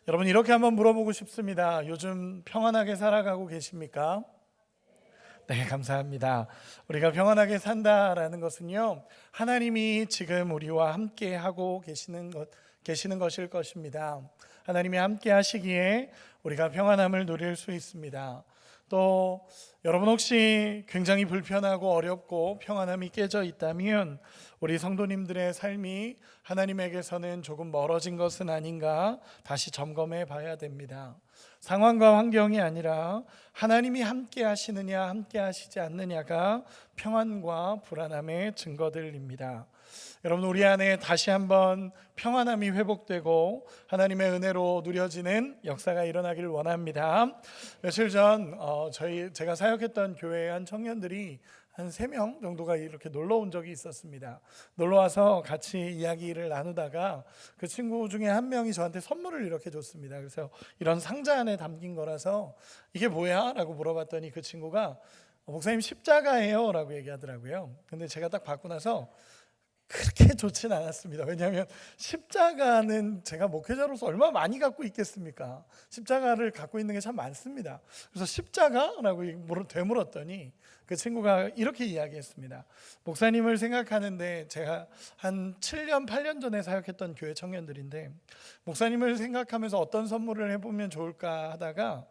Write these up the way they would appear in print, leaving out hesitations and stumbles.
여러분, 이렇게 한번 물어보고 싶습니다. 요즘 평안하게 살아가고 계십니까? 네, 감사합니다. 우리가 평안하게 산다라는 것은요, 하나님이 지금 우리와 함께 하고 계시는 것일 것입니다. 하나님이 함께 하시기에 우리가 평안함을 누릴 수 있습니다. 또 여러분, 혹시 굉장히 불편하고 어렵고 평안함이 깨져 있다면 우리 성도님들의 삶이 하나님에게서는 조금 멀어진 것은 아닌가 다시 점검해 봐야 됩니다. 상황과 환경이 아니라 하나님이 함께 하시느냐 함께 하시지 않느냐가 평안과 불안함의 증거들입니다. 여러분, 우리 안에 다시 한번 평안함이 회복되고 하나님의 은혜로 누려지는 역사가 일어나길 원합니다. 며칠 전 제가 사역했던 교회의 한 청년들이 한 3명 정도가 이렇게 놀러 온 적이 있었습니다. 놀러 와서 같이 이야기를 나누다가 그 친구 중에 한 명이 저한테 선물을 이렇게 줬습니다. 그래서 이런 상자 안에 담긴 거라서 이게 뭐야? 라고 물어봤더니 그 친구가 목사님, 십자가예요 라고 얘기하더라고요. 근데 제가 딱 받고 나서 그렇게 좋지는 않았습니다. 왜냐하면 십자가는 제가 목회자로서 얼마나 많이 갖고 있겠습니까? 십자가를 갖고 있는 게 참 많습니다. 그래서 십자가라고 되물었더니 그 친구가 이렇게 이야기했습니다. 목사님을 생각하는데, 제가 한 7년 8년 전에 사역했던 교회 청년들인데, 목사님을 생각하면서 어떤 선물을 해보면 좋을까 하다가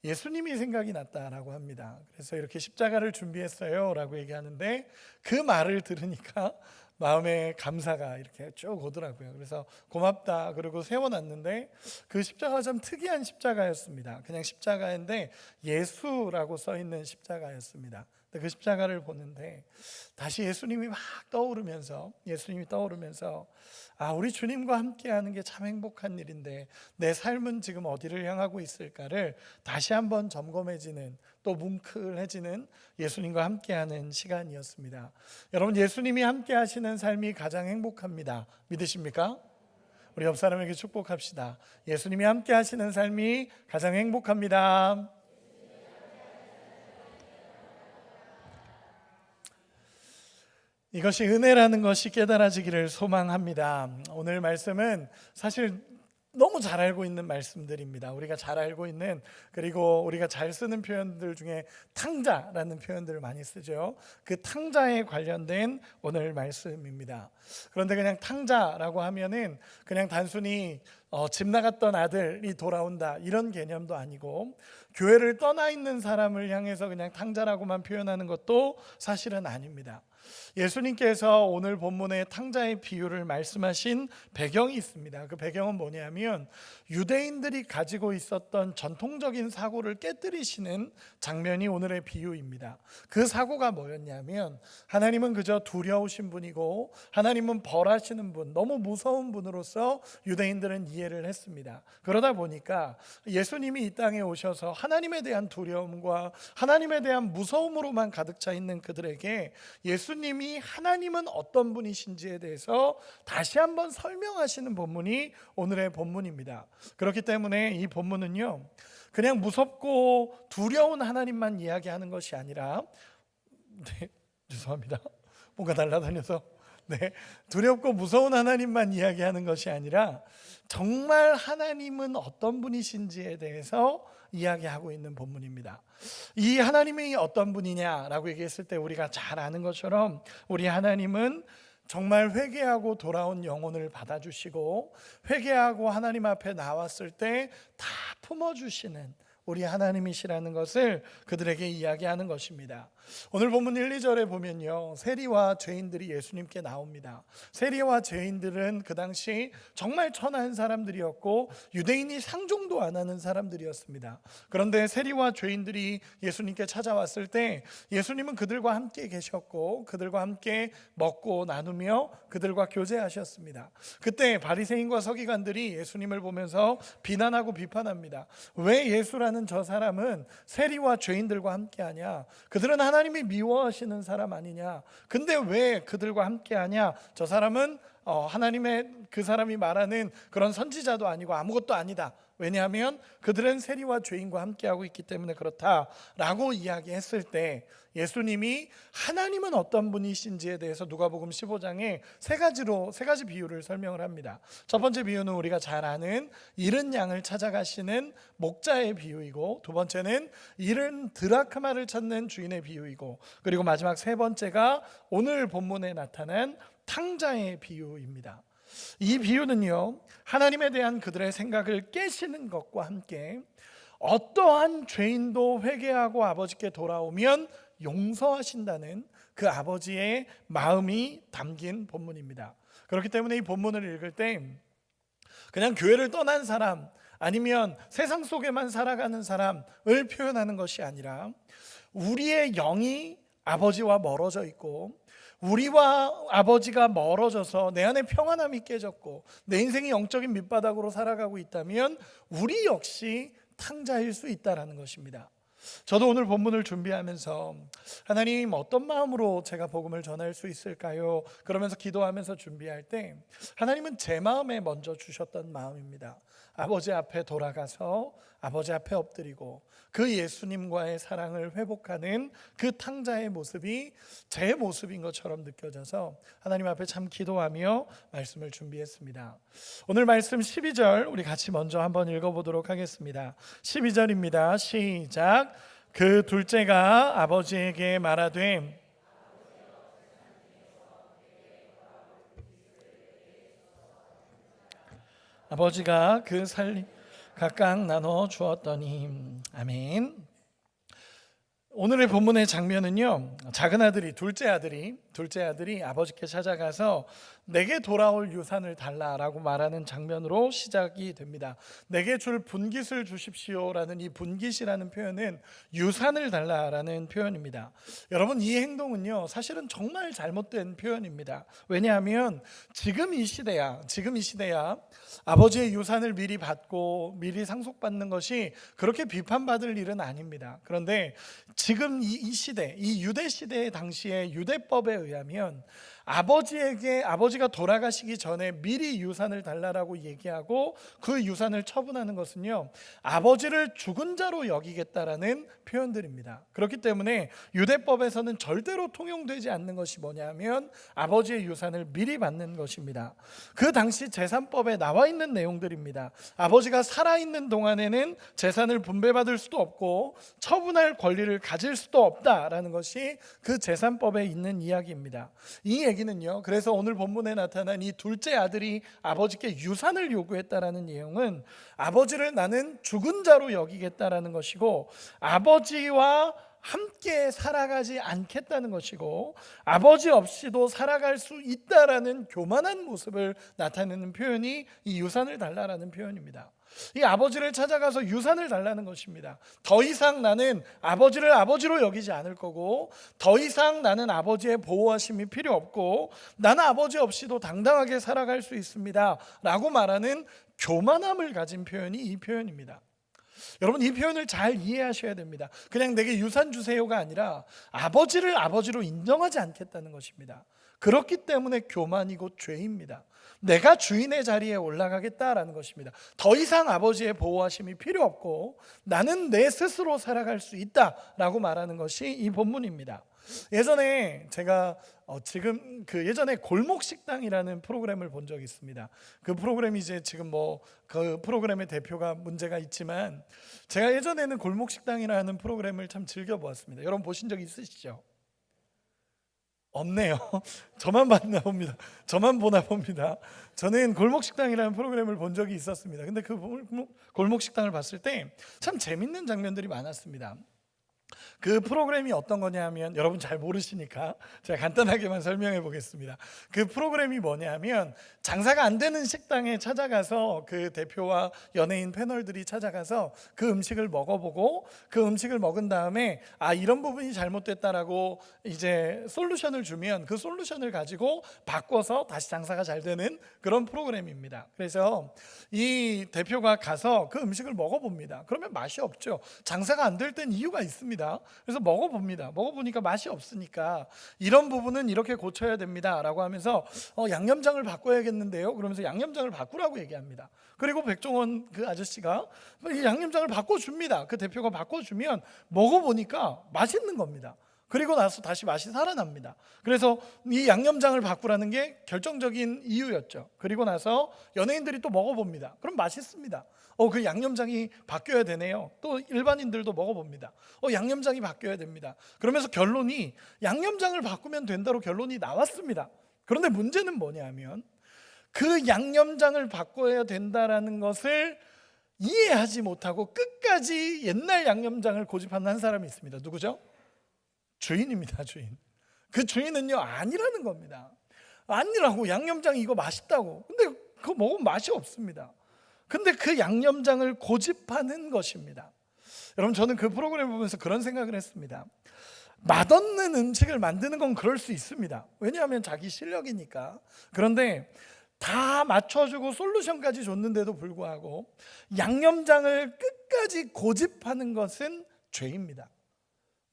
예수님이 생각이 났다라고 합니다. 그래서 이렇게 십자가를 준비했어요 라고 얘기하는데, 그 말을 들으니까 마음에 감사가 이렇게 쭉 오더라고요. 그래서 고맙다 그러고 세워놨는데, 그 십자가가 좀 특이한 십자가였습니다. 그냥 십자가인데 예수라고 써있는 십자가였습니다. 그 십자가를 보는데 다시 예수님이 떠오르면서 우리 주님과 함께하는 게 참 행복한 일인데 내 삶은 지금 어디를 향하고 있을까를 다시 한번 점검해지는, 또 뭉클해지는 예수님과 함께하는 시간이었습니다. 여러분, 예수님이 함께하시는 삶이 가장 행복합니다. 믿으십니까? 우리 옆 사람에게 축복합시다. 예수님이 함께하시는 삶이 가장 행복합니다. 이것이 은혜라는 것이 깨달아지기를 소망합니다. 오늘 말씀은 사실 너무 잘 알고 있는 말씀들입니다. 우리가 잘 알고 있는, 그리고 우리가 잘 쓰는 표현들 중에 탕자라는 표현들을 많이 쓰죠. 그 탕자에 관련된 오늘 말씀입니다. 그런데 그냥 탕자라고 하면은 그냥 단순히 집 나갔던 아들이 돌아온다 이런 개념도 아니고, 교회를 떠나 있는 사람을 향해서 그냥 탕자라고만 표현하는 것도 사실은 아닙니다. 예수님께서 오늘 본문의 탕자의 비유를 말씀하신 배경이 있습니다. 그 배경은 뭐냐면 유대인들이 가지고 있었던 전통적인 사고를 깨뜨리시는 장면이 오늘의 비유입니다. 그 사고가 뭐였냐면, 하나님은 그저 두려우신 분이고 하나님은 벌하시는 분, 너무 무서운 분으로서 유대인들은 이해를 했습니다. 그러다 보니까 예수님이 이 땅에 오셔서 하나님에 대한 두려움과 하나님에 대한 무서움으로만 가득 차 있는 그들에게 예수님이 하나님은 어떤 분이신지에 대해서 다시 한번 설명하시는 본문이 오늘의 본문입니다. 그렇기 때문에 이 본문은요, 그냥 무섭고 두려운 하나님만 이야기하는 것이 아니라, 죄송합니다. 뭔가 날아다녀서 두렵고 무서운 하나님만 이야기하는 것이 아니라 정말 하나님은 어떤 분이신지에 대해서 이야기하고 있는 본문입니다. 이 하나님이 어떤 분이냐라고 얘기했을 때 우리가 잘 아는 것처럼 우리 하나님은 정말 회개하고 돌아온 영혼을 받아주시고 회개하고 하나님 앞에 나왔을 때 다 품어주시는 우리 하나님이시라는 것을 그들에게 이야기하는 것입니다. 오늘 본문 1, 2절에 보면요, 세리와 죄인들이 예수님께 나옵니다. 세리와 죄인들은 그 당시 정말 천한 사람들이었고 유대인이 상종도 안 하는 사람들이었습니다. 그런데 세리와 죄인들이 예수님께 찾아왔을 때 예수님은 그들과 함께 계셨고 그들과 함께 먹고 나누며 그들과 교제하셨습니다. 그때 바리새인과 서기관들이 예수님을 보면서 비난하고 비판합니다. 왜 예수라는 저 사람은 세리와 죄인들과 함께하냐? 그들은 하나님이 미워하시는 사람 아니냐? 근데 왜 그들과 함께하냐? 저 사람은 하나님의 그 사람이 말하는 그런 선지자도 아니고 아무것도 아니다. 왜냐하면 그들은 세리와 죄인과 함께하고 있기 때문에 그렇다라고 이야기했을 때 예수님이 하나님은 어떤 분이신지에 대해서 누가복음 15장에 세 가지 비유를 설명을 합니다. 첫 번째 비유는 우리가 잘 아는 잃은 양을 찾아가시는 목자의 비유이고, 두 번째는 잃은 드라크마를 찾는 주인의 비유이고, 그리고 마지막 세 번째가 오늘 본문에 나타난 탕자의 비유입니다. 이 비유는요, 하나님에 대한 그들의 생각을 깨시는 것과 함께 어떠한 죄인도 회개하고 아버지께 돌아오면 용서하신다는 그 아버지의 마음이 담긴 본문입니다. 그렇기 때문에 이 본문을 읽을 때 그냥 교회를 떠난 사람, 아니면 세상 속에만 살아가는 사람을 표현하는 것이 아니라 우리의 영이 아버지와 멀어져 있고, 우리와 아버지가 멀어져서 내 안에 평안함이 깨졌고 내 인생이 영적인 밑바닥으로 살아가고 있다면 우리 역시 탕자일 수 있다는 것입니다. 저도 오늘 본문을 준비하면서 하나님, 어떤 마음으로 제가 복음을 전할 수 있을까요? 그러면서 기도하면서 준비할 때 하나님은 제 마음에 먼저 주셨던 마음입니다. 아버지 앞에 돌아가서 아버지 앞에 엎드리고 그 예수님과의 사랑을 회복하는 그 탕자의 모습이 제 모습인 것처럼 느껴져서 하나님 앞에 참 기도하며 말씀을 준비했습니다. 오늘 말씀 12절 우리 같이 먼저 한번 읽어보도록 하겠습니다. 12절입니다. 시작. 그 둘째가 아버지에게 말하되 아버지가 그 살림 각각 나눠 주었더니. 아멘. 오늘의 본문의 장면은요, 작은 아들이 둘째 아들이 아버지께 찾아가서 내게 돌아올 유산을 달라라고 말하는 장면으로 시작이 됩니다. 내게 줄 분깃을 주십시오라는 이 분깃이라는 표현은 유산을 달라라는 표현입니다. 여러분, 이 행동은요 사실은 정말 잘못된 표현입니다. 왜냐하면 지금 이 시대야 아버지의 유산을 미리 받고 미리 상속받는 것이 그렇게 비판받을 일은 아닙니다. 그런데 지금 이 시대, 이 유대 시대의 당시의 유대법에 의하면 아버지가 돌아가시기 전에 미리 유산을 달라라고 얘기하고 그 유산을 처분하는 것은요, 아버지를 죽은 자로 여기겠다라는 표현들입니다. 그렇기 때문에 유대법에서는 절대로 통용되지 않는 것이 뭐냐면 아버지의 유산을 미리 받는 것입니다. 그 당시 재산법에 나와 있는 내용들입니다. 아버지가 살아있는 동안에는 재산을 분배받을 수도 없고 처분할 권리를 가질 수도 없다라는 것이 그 재산법에 있는 이야기입니다. 이 얘기는요, 그래서 오늘 본문에 나타난 이 둘째 아들이 아버지께 유산을 요구했다라는 내용은 아버지를 나는 죽은 자로 여기겠다라는 것이고 아버지와 함께 살아가지 않겠다는 것이고 아버지 없이도 살아갈 수 있다라는 교만한 모습을 나타내는 표현이 이 유산을 달라라는 표현입니다. 이 아버지를 찾아가서 유산을 달라는 것입니다. 더 이상 나는 아버지를 아버지로 여기지 않을 거고 더 이상 나는 아버지의 보호하심이 필요 없고 나는 아버지 없이도 당당하게 살아갈 수 있습니다 라고 말하는 교만함을 가진 표현이 이 표현입니다. 여러분, 이 표현을 잘 이해하셔야 됩니다. 그냥 내게 유산 주세요가 아니라 아버지를 아버지로 인정하지 않겠다는 것입니다. 그렇기 때문에 교만이고 죄입니다. 내가 주인의 자리에 올라가겠다라는 것입니다. 더 이상 아버지의 보호하심이 필요 없고 나는 내 스스로 살아갈 수 있다라고 말하는 것이 이 본문입니다. 예전에 제가 예전에 골목식당이라는 프로그램을 본 적이 있습니다. 그 프로그램이 이제 지금 그 프로그램의 대표가 문제가 있지만 제가 예전에는 골목식당이라는 프로그램을 참 즐겨보았습니다. 여러분 보신 적 있으시죠? 없네요. 저만 보나 봅니다. 저는 골목식당이라는 프로그램을 본 적이 있었습니다. 근데 그 골목식당을 봤을 때 참 재밌는 장면들이 많았습니다. 그 프로그램이 어떤 거냐 하면 여러분 잘 모르시니까 제가 간단하게만 설명해 보겠습니다. 그 프로그램이 뭐냐 하면 장사가 안 되는 식당에 찾아가서 그 대표와 연예인 패널들이 찾아가서 그 음식을 먹어보고 그 음식을 먹은 다음에 이런 부분이 잘못됐다라고 이제 솔루션을 주면 그 솔루션을 가지고 바꿔서 다시 장사가 잘 되는 그런 프로그램입니다. 그래서 이 대표가 가서 그 음식을 먹어봅니다. 그러면 맛이 없죠. 장사가 안 될 땐 이유가 있습니다. 봅니다. 그래서 먹어봅니다. 먹어보니까 맛이 없으니까 이런 부분은 이렇게 고쳐야 됩니다 라고 하면서 양념장을 바꿔야겠는데요, 그러면서 양념장을 바꾸라고 얘기합니다. 그리고 백종원 그 아저씨가 이 양념장을 바꿔줍니다. 그 대표가 바꿔주면 먹어보니까 맛있는 겁니다. 그리고 나서 다시 맛이 살아납니다. 그래서 이 양념장을 바꾸라는 게 결정적인 이유였죠. 그리고 나서 연예인들이 또 먹어봅니다. 그럼 맛있습니다. 그 양념장이 바뀌어야 되네요. 또 일반인들도 먹어봅니다. 양념장이 바뀌어야 됩니다. 그러면서 결론이 양념장을 바꾸면 된다로 결론이 나왔습니다. 그런데 문제는 뭐냐면 그 양념장을 바꿔야 된다라는 것을 이해하지 못하고 끝까지 옛날 양념장을 고집하는 한 사람이 있습니다. 누구죠? 주인입니다. 주인. 그 주인은요, 아니라는 겁니다. 아니라고. 양념장 이거 맛있다고. 근데 그거 먹으면 맛이 없습니다. 근데 그 양념장을 고집하는 것입니다. 여러분, 저는 그 프로그램을 보면서 그런 생각을 했습니다. 맛없는 음식을 만드는 건 그럴 수 있습니다. 왜냐하면 자기 실력이니까. 그런데 다 맞춰주고 솔루션까지 줬는데도 불구하고 양념장을 끝까지 고집하는 것은 죄입니다.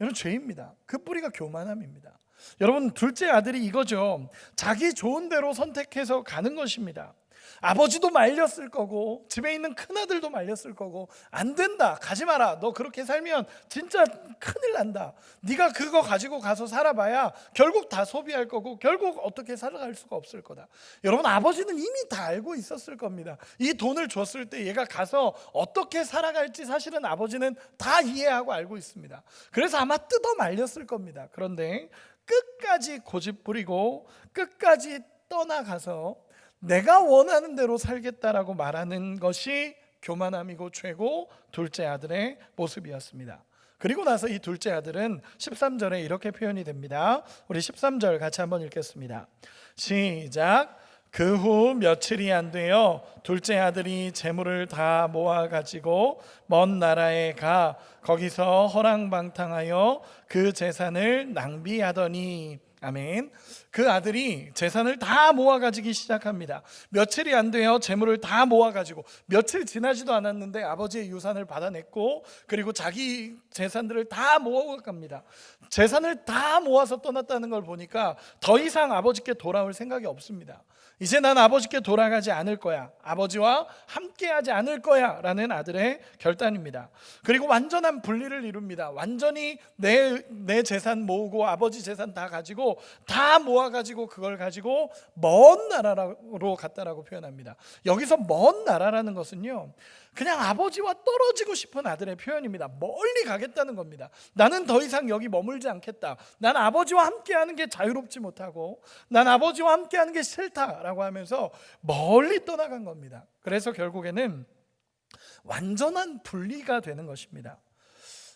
여러분, 죄입니다. 그 뿌리가 교만함입니다. 여러분, 둘째 아들이 이거죠. 자기 좋은 대로 선택해서 가는 것입니다. 아버지도 말렸을 거고 집에 있는 큰아들도 말렸을 거고 안 된다, 가지 마라, 너 그렇게 살면 진짜 큰일 난다, 네가 그거 가지고 가서 살아봐야 결국 다 소비할 거고 결국 어떻게 살아갈 수가 없을 거다. 여러분, 아버지는 이미 다 알고 있었을 겁니다. 이 돈을 줬을 때 얘가 가서 어떻게 살아갈지 사실은 아버지는 다 이해하고 알고 있습니다. 그래서 아마 뜯어 말렸을 겁니다. 그런데 끝까지 고집 부리고 끝까지 떠나가서 내가 원하는 대로 살겠다라고 말하는 것이 교만함이고 죄고 둘째 아들의 모습이었습니다. 그리고 나서 이 둘째 아들은 13절에 이렇게 표현이 됩니다. 우리 13절 같이 한번 읽겠습니다. 시작. 그 후 며칠이 안 되어 둘째 아들이 재물을 다 모아가지고 먼 나라에 가 거기서 허랑방탕하여 그 재산을 낭비하더니. 아멘. 그 아들이 재산을 다 모아가지기 시작합니다. 며칠이 안 돼요. 재물을 다 모아가지고 며칠 지나지도 않았는데 아버지의 유산을 받아냈고 그리고 자기 재산들을 다 모아갑니다. 재산을 다 모아서 떠났다는 걸 보니까 더 이상 아버지께 돌아올 생각이 없습니다. 이제 난 아버지께 돌아가지 않을 거야, 아버지와 함께하지 않을 거야 라는 아들의 결단입니다. 그리고 완전한 분리를 이룹니다. 완전히 내 재산 모으고 아버지 재산 다 가지고 다 모아가지고 그걸 가지고 먼 나라로 갔다라고 표현합니다. 여기서 먼 나라라는 것은요, 그냥 아버지와 떨어지고 싶은 아들의 표현입니다. 멀리 가겠다는 겁니다. 나는 더 이상 여기 머물지 않겠다. 난 아버지와 함께하는 게 자유롭지 못하고 난 아버지와 함께하는 게 싫다라고 하면서 멀리 떠나간 겁니다. 그래서 결국에는 완전한 분리가 되는 것입니다.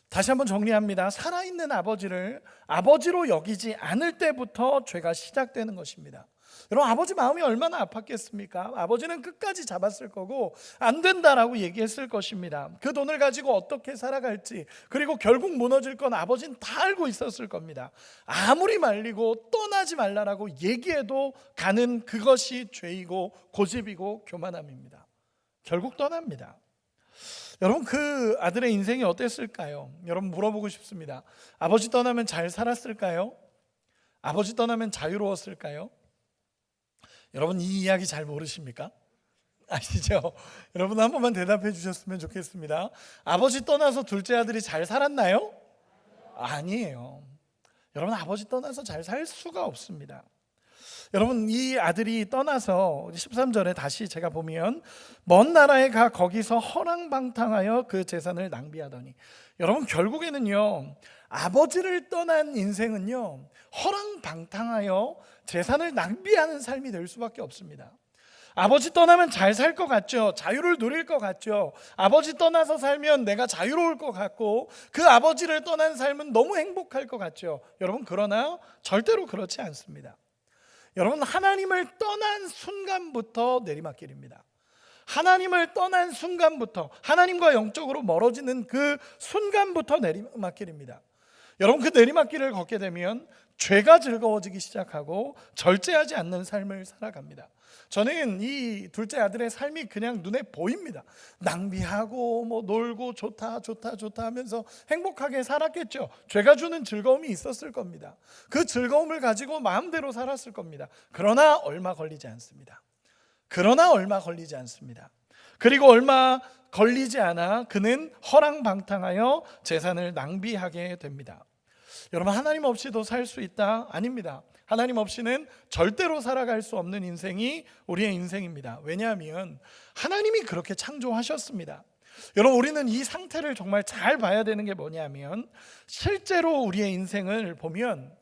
다시 한번 정리합니다. 살아있는 아버지를 아버지로 여기지 않을 때부터 죄가 시작되는 것입니다. 여러분, 아버지 마음이 얼마나 아팠겠습니까? 아버지는 끝까지 잡았을 거고 안 된다라고 얘기했을 것입니다. 그 돈을 가지고 어떻게 살아갈지, 그리고 결국 무너질 건 아버지는 다 알고 있었을 겁니다. 아무리 말리고 떠나지 말라라고 얘기해도 가는 그것이 죄이고 고집이고 교만함입니다. 결국 떠납니다. 여러분, 그 아들의 인생이 어땠을까요? 여러분, 물어보고 싶습니다. 아버지 떠나면 잘 살았을까요? 아버지 떠나면 자유로웠을까요? 여러분, 이 이야기 잘 모르십니까? 아시죠? 여러분, 한 번만 대답해 주셨으면 좋겠습니다. 아버지 떠나서 둘째 아들이 잘 살았나요? 아니에요. 여러분, 아버지 떠나서 잘 살 수가 없습니다. 여러분, 이 아들이 떠나서 13절에 다시 제가 보면 먼 나라에 가 거기서 허랑방탕하여 그 재산을 낭비하더니. 여러분, 결국에는요, 아버지를 떠난 인생은요, 허랑방탕하여 재산을 낭비하는 삶이 될 수밖에 없습니다. 아버지 떠나면 잘 살 것 같죠? 자유를 누릴 것 같죠? 아버지 떠나서 살면 내가 자유로울 것 같고 그 아버지를 떠난 삶은 너무 행복할 것 같죠? 여러분, 그러나 절대로 그렇지 않습니다. 여러분, 하나님을 떠난 순간부터 내리막길입니다. 하나님을 떠난 순간부터, 하나님과 영적으로 멀어지는 그 순간부터 내리막길입니다. 여러분, 그 내리막길을 걷게 되면 죄가 즐거워지기 시작하고 절제하지 않는 삶을 살아갑니다. 저는 이 둘째 아들의 삶이 그냥 눈에 보입니다. 낭비하고 뭐 놀고 좋다 하면서 행복하게 살았겠죠. 죄가 주는 즐거움이 있었을 겁니다. 그 즐거움을 가지고 마음대로 살았을 겁니다. 그러나 얼마 걸리지 않습니다. 그리고 얼마 걸리지 않아 그는 허랑방탕하여 재산을 낭비하게 됩니다. 여러분, 하나님 없이도 살 수 있다? 아닙니다. 하나님 없이는 절대로 살아갈 수 없는 인생이 우리의 인생입니다. 왜냐하면 하나님이 그렇게 창조하셨습니다. 여러분, 우리는 이 상태를 정말 잘 봐야 되는 게 뭐냐면, 실제로 우리의 인생을 보면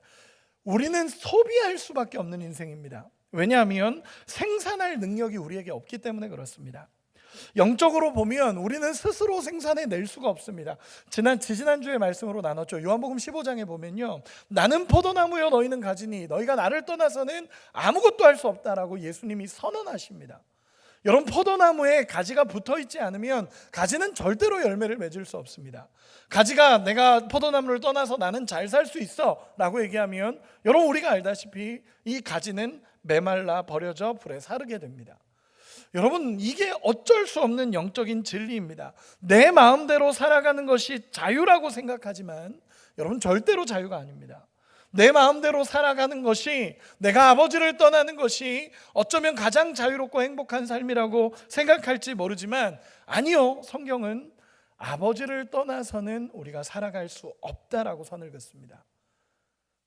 우리는 소비할 수밖에 없는 인생입니다. 왜냐하면 생산할 능력이 우리에게 없기 때문에 그렇습니다. 영적으로 보면 우리는 스스로 생산해낼 수가 없습니다. 지난주의 말씀으로 나눴죠. 요한복음 15장에 보면요, 나는 포도나무여 너희는 가지니 너희가 나를 떠나서는 아무것도 할 수 없다라고 예수님이 선언하십니다. 여러분, 포도나무에 가지가 붙어있지 않으면 가지는 절대로 열매를 맺을 수 없습니다. 가지가 내가 포도나무를 떠나서 나는 잘 살 수 있어 라고 얘기하면, 여러분, 우리가 알다시피 이 가지는 메말라 버려져 불에 사르게 됩니다. 여러분, 이게 어쩔 수 없는 영적인 진리입니다. 내 마음대로 살아가는 것이 자유라고 생각하지만 여러분, 절대로 자유가 아닙니다. 내 마음대로 살아가는 것이, 내가 아버지를 떠나는 것이 어쩌면 가장 자유롭고 행복한 삶이라고 생각할지 모르지만, 아니요, 성경은 아버지를 떠나서는 우리가 살아갈 수 없다라고 선을 긋습니다.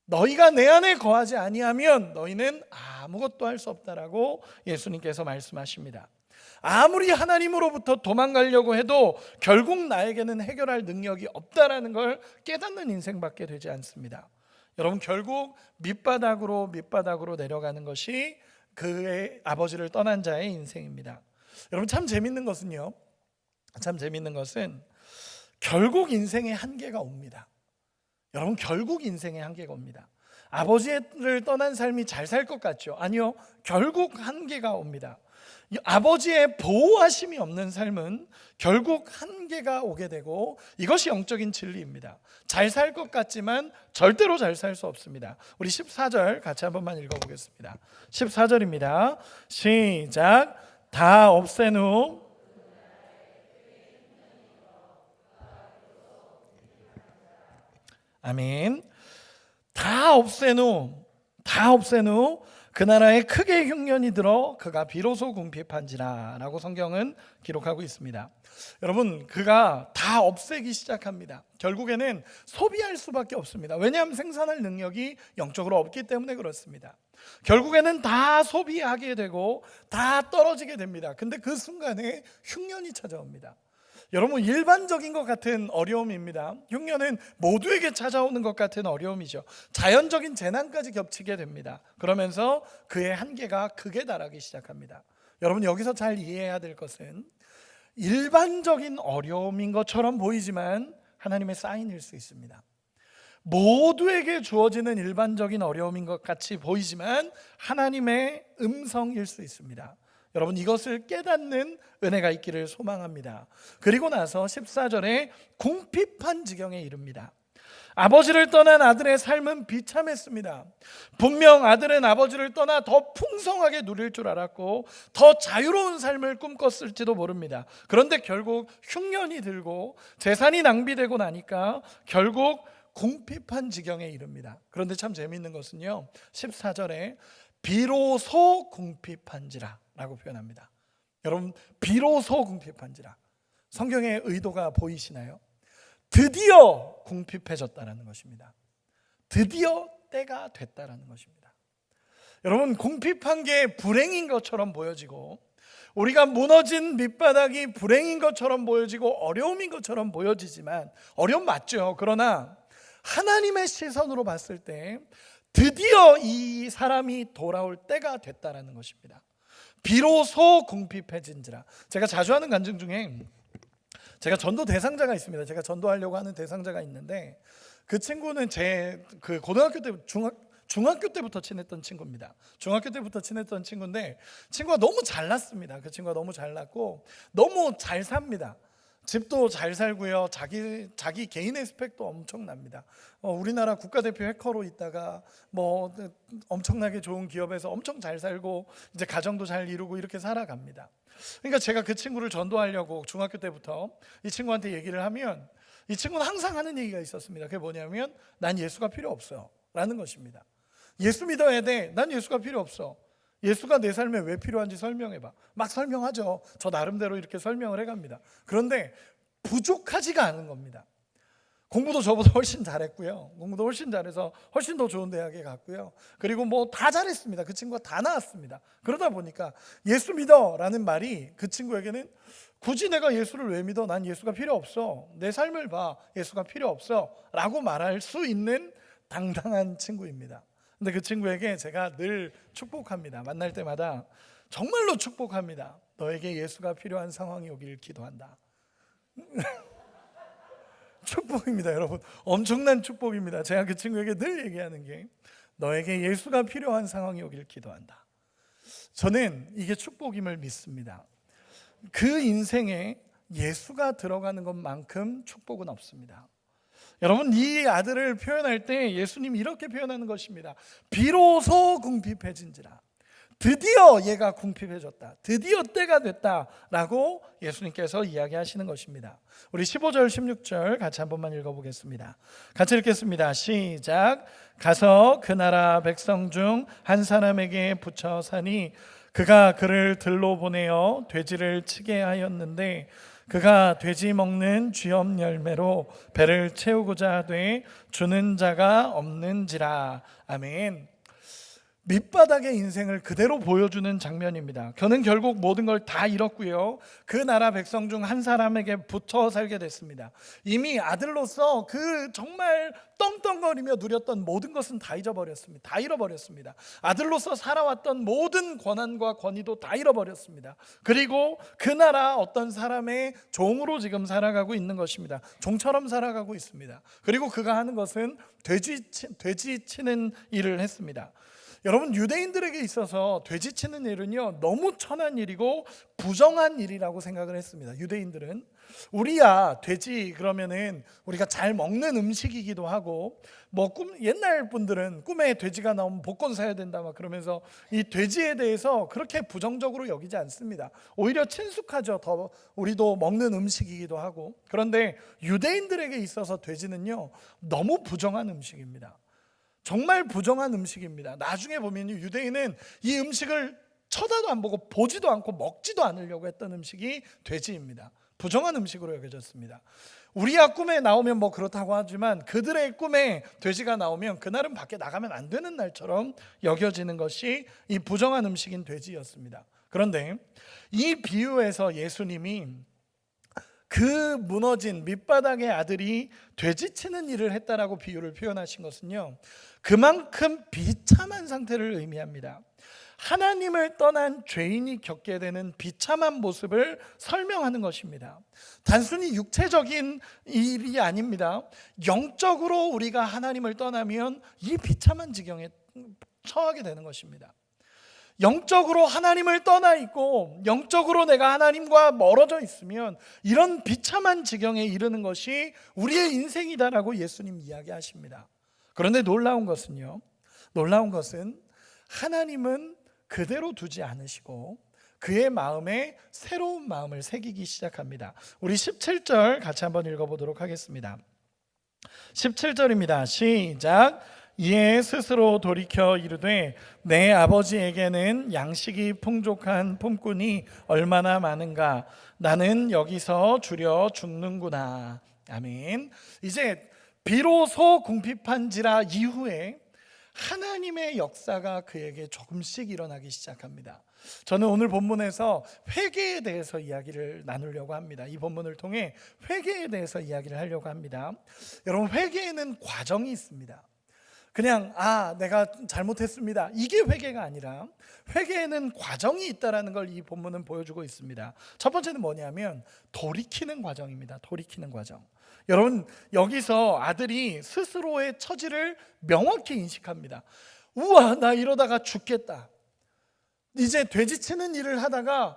너희가 내 안에 거하지 아니하면 너희는 아무것도 할 수 없다라고 예수님께서 말씀하십니다. 아무리 하나님으로부터 도망가려고 해도 결국 나에게는 해결할 능력이 없다라는 걸 깨닫는 인생밖에 되지 않습니다. 여러분, 결국 밑바닥으로 내려가는 것이 그의 아버지를 떠난 자의 인생입니다. 여러분, 참 재밌는 것은 결국 인생의 한계가 옵니다. 여러분, 결국 인생의 한계가 옵니다. 아버지를 떠난 삶이 잘 살 것 같죠? 아니요, 결국 한계가 옵니다. 아버지의 보호하심이 없는 삶은 결국 한계가 오게 되고, 이것이 영적인 진리입니다. 잘 살 것 같지만 절대로 잘 살 수 없습니다. 우리 14절 같이 한 번만 읽어보겠습니다. 14절입니다. 시작. 다 없앤 후 아멘. 다 없앤 후 그 나라에 크게 흉년이 들어 그가 비로소 궁핍한지라 라고 성경은 기록하고 있습니다. 여러분, 그가 다 없애기 시작합니다. 결국에는 소비할 수밖에 없습니다. 왜냐하면 생산할 능력이 영적으로 없기 때문에 그렇습니다. 결국에는 다 소비하게 되고 다 떨어지게 됩니다. 근데 그 순간에 흉년이 찾아옵니다. 여러분, 일반적인 것 같은 어려움입니다. 흉년은 모두에게 찾아오는 것 같은 어려움이죠. 자연적인 재난까지 겹치게 됩니다. 그러면서 그의 한계가 극에 달하기 시작합니다. 여러분, 여기서 잘 이해해야 될 것은 일반적인 어려움인 것처럼 보이지만 하나님의 사인일 수 있습니다. 모두에게 주어지는 일반적인 어려움인 것 같이 보이지만 하나님의 음성일 수 있습니다. 여러분, 이것을 깨닫는 은혜가 있기를 소망합니다. 그리고 나서 14절에 궁핍한 지경에 이릅니다. 아버지를 떠난 아들의 삶은 비참했습니다. 분명 아들은 아버지를 떠나 더 풍성하게 누릴 줄 알았고 더 자유로운 삶을 꿈꿨을지도 모릅니다. 그런데 결국 흉년이 들고 재산이 낭비되고 나니까 결국 궁핍한 지경에 이릅니다. 그런데 참 재미있는 것은요, 14절에 비로소 궁핍한지라 라고 표현합니다. 여러분, 비로소 궁핍한지라, 성경의 의도가 보이시나요? 드디어 궁핍해졌다는 것입니다. 드디어 때가 됐다는 것입니다. 여러분, 궁핍한 게 불행인 것처럼 보여지고, 우리가 무너진 밑바닥이 불행인 것처럼 보여지고 어려움인 것처럼 보여지지만, 어려움 맞죠. 그러나 하나님의 시선으로 봤을 때 드디어 이 사람이 돌아올 때가 됐다는 것입니다. 비로소 궁핍해진지라. 제가 자주 하는 간증 중에 제가 전도 대상자가 있습니다. 제가 전도하려고 하는 대상자가 있는데, 그 친구는 제 그 고등학교 때 중학교 때부터 친했던 친구입니다. 중학교 때부터 친했던 친구인데 친구가 너무 잘났습니다. 그 친구가 너무 잘났고 너무 잘 삽니다. 집도 잘 살고요. 자기 개인의 스펙도 엄청납니다. 우리나라 국가대표 해커로 있다가 뭐 엄청나게 좋은 기업에서 엄청 잘 살고 이제 가정도 잘 이루고 이렇게 살아갑니다. 그러니까 제가 그 친구를 전도하려고 중학교 때부터 이 친구한테 얘기를 하면 이 친구는 항상 하는 얘기가 있었습니다. 그게 뭐냐면 난 예수가 필요 없어요 라는 것입니다. 예수 믿어야 돼. 난 예수가 필요 없어. 예수가 내 삶에 왜 필요한지 설명해봐. 막 설명하죠. 저 나름대로 이렇게 설명을 해갑니다. 그런데 부족하지가 않은 겁니다. 공부도 저보다 훨씬 잘했고요. 공부도 훨씬 잘해서 훨씬 더 좋은 대학에 갔고요. 그리고 뭐 다 잘했습니다. 그 친구가 다 나왔습니다. 그러다 보니까 예수 믿어 라는 말이 그 친구에게는 굳이 내가 예수를 왜 믿어? 난 예수가 필요 없어. 내 삶을 봐. 예수가 필요 없어 라고 말할 수 있는 당당한 친구입니다. 근데 그 친구에게 제가 늘 축복합니다. 만날 때마다 정말로 축복합니다. 너에게 예수가 필요한 상황이 오길 기도한다. 축복입니다, 여러분. 엄청난 축복입니다. 제가 그 친구에게 늘 얘기하는 게 너에게 예수가 필요한 상황이 오길 기도한다. 저는 이게 축복임을 믿습니다. 그 인생에 예수가 들어가는 것만큼 축복은 없습니다. 여러분, 이 아들을 표현할 때 예수님이 이렇게 표현하는 것입니다. 비로소 궁핍해진지라. 드디어 얘가 궁핍해졌다. 드디어 때가 됐다라고 예수님께서 이야기하시는 것입니다. 우리 15절 16절 같이 한 번만 읽어보겠습니다. 같이 읽겠습니다. 시작. 가서 그 나라 백성 중 한 사람에게 붙여 사니 그가 그를 들로 보내어 돼지를 치게 하였는데 그가 돼지 먹는 쥐엄 열매로 배를 채우고자 하되 주는 자가 없는지라. 아멘. 밑바닥의 인생을 그대로 보여주는 장면입니다. 그는 결국 모든 걸 다 잃었고요. 그 나라 백성 중 한 사람에게 붙어 살게 됐습니다. 이미 아들로서 그 정말 떵떵거리며 누렸던 모든 것은 다 잊어버렸습니다. 다 잃어버렸습니다. 아들로서 살아왔던 모든 권한과 권위도 다 잃어버렸습니다. 그리고 그 나라 어떤 사람의 종으로 지금 살아가고 있는 것입니다. 종처럼 살아가고 있습니다. 그리고 그가 하는 것은 돼지 치는 일을 했습니다. 여러분, 유대인들에게 있어서 돼지 치는 일은요 너무 천한 일이고 부정한 일이라고 생각을 했습니다. 유대인들은 우리야 돼지 그러면은 우리가 잘 먹는 음식이기도 하고 뭐 옛날 분들은 꿈에 돼지가 나오면 복권 사야 된다 막 그러면서 이 돼지에 대해서 그렇게 부정적으로 여기지 않습니다. 오히려 친숙하죠. 더 우리도 먹는 음식이기도 하고. 그런데 유대인들에게 있어서 돼지는요 너무 부정한 음식입니다. 정말 부정한 음식입니다. 나중에 보면 유대인은 이 음식을 쳐다도 안 보고 보지도 않고 먹지도 않으려고 했던 음식이 돼지입니다. 부정한 음식으로 여겨졌습니다. 우리야 꿈에 나오면 뭐 그렇다고 하지만 그들의 꿈에 돼지가 나오면 그날은 밖에 나가면 안 되는 날처럼 여겨지는 것이 이 부정한 음식인 돼지였습니다. 그런데 이 비유에서 예수님이 그 무너진 밑바닥의 아들이 돼지치는 일을 했다라고 비유를 표현하신 것은요 그만큼 비참한 상태를 의미합니다. 하나님을 떠난 죄인이 겪게 되는 비참한 모습을 설명하는 것입니다. 단순히 육체적인 일이 아닙니다. 영적으로 우리가 하나님을 떠나면 이 비참한 지경에 처하게 되는 것입니다. 영적으로 하나님을 떠나 있고 영적으로 내가 하나님과 멀어져 있으면 이런 비참한 지경에 이르는 것이 우리의 인생이다라고 예수님 이야기하십니다. 그런데 놀라운 것은 하나님은 그대로 두지 않으시고 그의 마음에 새로운 마음을 새기기 시작합니다. 우리 17절 같이 한번 읽어보도록 하겠습니다. 17절입니다. 시작. 이에 스스로 돌이켜 이르되 내 아버지에게는 양식이 풍족한 품꾼이 얼마나 많은가. 나는 여기서 주려 죽는구나. 아멘. 이제 비로소 궁핍한지라 이후에 하나님의 역사가 그에게 조금씩 일어나기 시작합니다. 저는 오늘 본문에서 회개에 대해서 이야기를 나누려고 합니다. 이 본문을 통해 회개에 대해서 이야기를 하려고 합니다. 여러분, 회개에는 과정이 있습니다. 그냥 내가 잘못했습니다 이게 회개가 아니라 회개에는 과정이 있다라는 걸 이 본문은 보여주고 있습니다. 첫 번째는 뭐냐면 돌이키는 과정입니다. 돌이키는 과정. 여러분, 여기서 아들이 스스로의 처지를 명확히 인식합니다. 우와, 나 이러다가 죽겠다. 이제 돼지 치는 일을 하다가